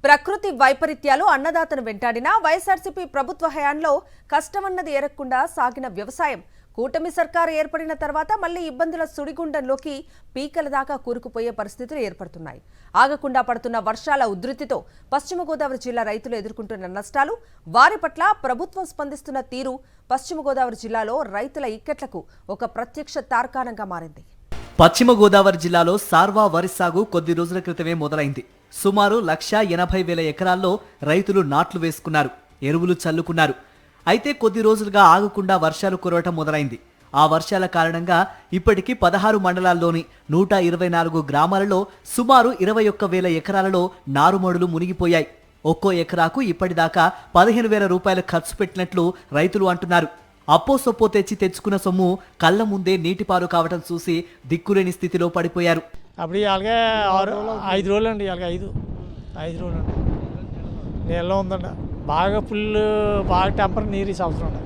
ప్రకృతి వైపరీత్యాలు అన్నదాతను వెంటాడినా వైఎస్ఆర్సీపీ ప్రభుత్వ హయాంలో కష్టమన్నది ఎరగకుండా సాగిన వ్యవసాయం కూటమి సర్కారు ఏర్పడిన తర్వాత మళ్లీ ఇబ్బందుల సుడిగుండంలోకి పీకల దాకా కూరుకుపోయే పరిస్థితులు ఏర్పడుతున్నాయి. ఆగకుండా పడుతున్న వర్షాల ఉధృతితో పశ్చిమ గోదావరి జిల్లా రైతులు ఎదుర్కొంటున్న నష్టాలు, వారి పట్ల ప్రభుత్వం స్పందిస్తున్న తీరు పశ్చిమ గోదావరి జిల్లాలో రైతుల ఇక్కట్లకు ఒక ప్రత్యక్ష తార్కాణంగా మారింది. పశ్చిమ గోదావరి జిల్లాలో సార్వా వరి సాగు కొద్ది రోజుల క్రితమే మొదలైంది. సుమారు 1,80,000 ఎకరాల్లో రైతులు నాట్లు వేసుకున్నారు, ఎరువులు చల్లుకున్నారు. అయితే కొద్ది రోజులుగా ఆగకుండా వర్షాలు కురవటం మొదలైంది. ఆ వర్షాల కారణంగా ఇప్పటికీ 16 మండలాల్లోని 124 గ్రామాలలో సుమారు 21,000 ఎకరాలలో నారుమడులు మునిగిపోయాయి. ఒక్కో ఎకరాకు ఇప్పటిదాకా 15,000 రూపాయలు ఖర్చు పెట్టినట్లు రైతులు అంటున్నారు. అప్పో సొప్పో తెచ్చుకున్న సొమ్ము కళ్ల ముందే నీటిపారు కావటం చూసి దిక్కులేని స్థితిలో పడిపోయారు. అప్పుడు అలాగే 5 రోజులు అండి, అలాగే 5 రోజులు అండి నీళ్ళ ఉందండి. బాగా ఫుల్ బాగా టెంపర్ నీరు ఈ సంవత్సరం అండి,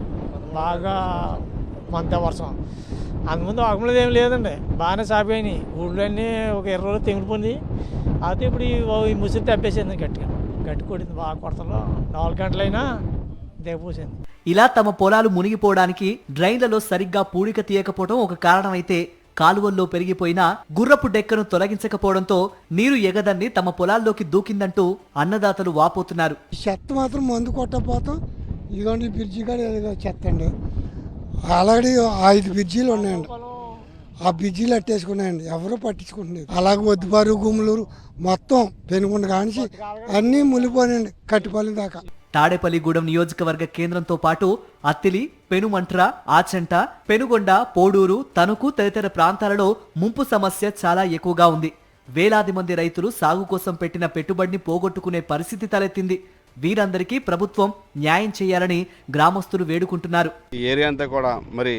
బాగా మంత వర్షం. అంతకుముందు ఆగమలేదు ఏమి లేదండి, బాగానే సాగిపోయినాయి. ఊళ్ళో అన్నీ ఒక 20 రోజులు తెగిపోయింది. అయితే ఇప్పుడు ఈ ముసిరి తప్పేసింది, గట్టి కొట్టింది బాగా. కొడతలో 4 గంటలైనా దిగపోసింది. ఇలా తమ పొలాలు మునిగిపోవడానికి డ్రైన్లలో సరిగ్గా పూడిక తీయకపోవడం ఒక కారణమైతే, కాలువల్లో పెరిగిపోయిన గుర్రపు డెక్కను తొలగించకపోవడంతో నీరు ఎగదన్ని తమ పొలాల్లోకి దూకిందంటూ అన్నదాతలు వాపోతున్నారు. చెత్త మాత్రం మందు కొట్టకపోతాం. ఇదిగోండి బ్రిడ్జి కూడా చెత్త అండి. ఆల్రెడీ 5 బ్రిడ్జీలు ఉన్నాయండి, ఆ బ్రిడ్జీలు అట్టేసుకున్నాయండి, ఎవరూ పట్టించుకుంటున్నారు. అలాగే వద్దుబారు గుమ్ములూరు మొత్తం పెనుగొండ కానించి అన్నీ మునిగిపోయినాయండి కట్టిపల్లి దాకా. తాడేపల్లిగూడెం నియోజకవర్గ కేంద్రంతో పాటు అత్తిలి, పెనుమంట్ర, ఆచంట, పెనుగొండ, పోడూరు, తణుకు తదితర ప్రాంతాలలో ముంపు సమస్య చాలా ఎక్కువగా ఉంది. వేలాది మంది రైతులు సాగు కోసం పెట్టిన పెట్టుబడిని పోగొట్టుకునే పరిస్థితి తలెత్తింది. వీరందరికీ ప్రభుత్వం న్యాయం చేయాలని గ్రామస్తులు వేడుకుంటున్నారు. ఈ ఏరియా అంతా కూడా మరి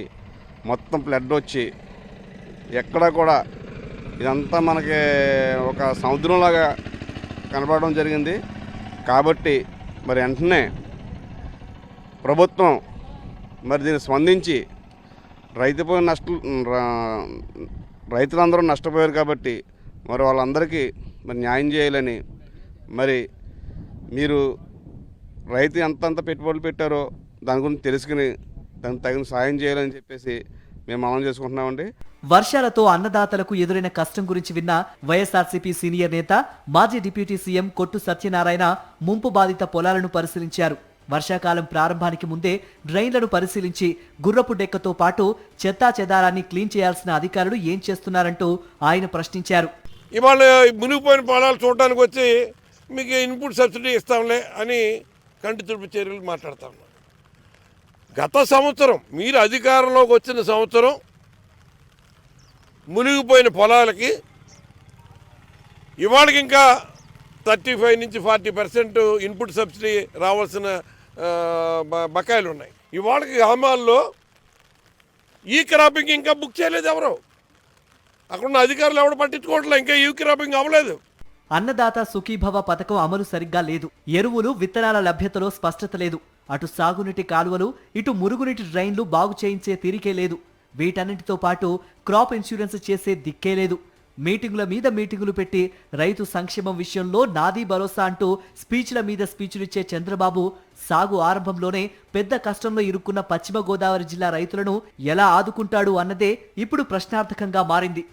మొత్తం ఫ్లడ్ వచ్చి ఎక్కడా కూడా ఇదంతా మనకి ఒక సముద్రంలాగా కనపడడం జరిగింది. కాబట్టి మరి వెంటనే ప్రభుత్వం మరి దీన్ని స్పందించి రైతులందరూ నష్టపోయారు కాబట్టి మరి వాళ్ళందరికీ మరి న్యాయం చేయాలని, మరి మీరు రైతు ఎంతంత పెట్టుబడులు పెట్టారో దాని గురించి తెలుసుకుని దానికి తగిన సాయం చేయాలని చెప్పేసి మేము అమలు చేసుకుంటున్నామండి. వర్షాలతో అన్నదాతలకు ఎదురైన కష్టం గురించి విన్న వైఎస్ఆర్సీపీ సీనియర్ నేత, మాజీ డిప్యూటీ సీఎం కొట్టు సత్యనారాయణ ముంపు బాధిత పొలాలను పరిశీలించారు. వర్షాకాలం ప్రారంభానికి ముందే డ్రైన్లను పరిశీలించి గుర్రపు డెక్కతో పాటు చెత్తా చెదారాన్ని క్లీన్ చేయాల్సిన అధికారులు ఏం చేస్తున్నారంటూ ఆయన ప్రశ్నించారు. ఇవాళ మునిగిపోయిన పొలాలు చూడడానికి వచ్చి మీకు ఇన్పుట్ సబ్సిడీ ఇస్తాంలే అని కంటి తుడుపు చర్యలు మాట్లాడుతా ఉన్నారు. గత సంవత్సరం మీరు అధికారంలోకి వచ్చిన సంవత్సరం మునిగిపోయిన పొలాలకి ఇవాళకి ఇంకా 35 నుంచి 40% ఇన్పుట్ సబ్సిడీ రావాల్సిన బకాయిలు ఉన్నాయి. ఇవాళకి గ్రామాల్లో ఈ క్రాపింగ్ ఇంకా బుక్ చేయలేదు ఎవరు, అక్కడున్న అధికారులు ఎవరు పట్టించుకోవట్లేదు, ఇంకా ఈ క్రాపింగ్ అవ్వలేదు. అన్నదాత సుఖీభవ పథకం అమలు సరిగ్గా లేదు. ఎరువులు, విత్తనాల లభ్యతలో స్పష్టత లేదు. అటు సాగునీటి కాలువలు, ఇటు మురుగునీటి డ్రైన్లు బాగు చేయించే తీరికే లేదు. వీటన్నిటితో పాటు క్రాప్ ఇన్సూరెన్స్ చేసే దిక్కే లేదు. మీటింగుల మీద మీటింగులు పెట్టి రైతు సంక్షేమం విషయంలో నాదీ భరోసా అంటూ స్పీచ్ల మీద స్పీచ్లిచ్చే చంద్రబాబు సాగు ఆరంభంలోనే పెద్ద కష్టంలో ఇరుక్కున్న పశ్చిమ గోదావరి జిల్లా రైతులను ఎలా ఆదుకుంటాడు అన్నదే ఇప్పుడు ప్రశ్నార్థకంగా మారింది.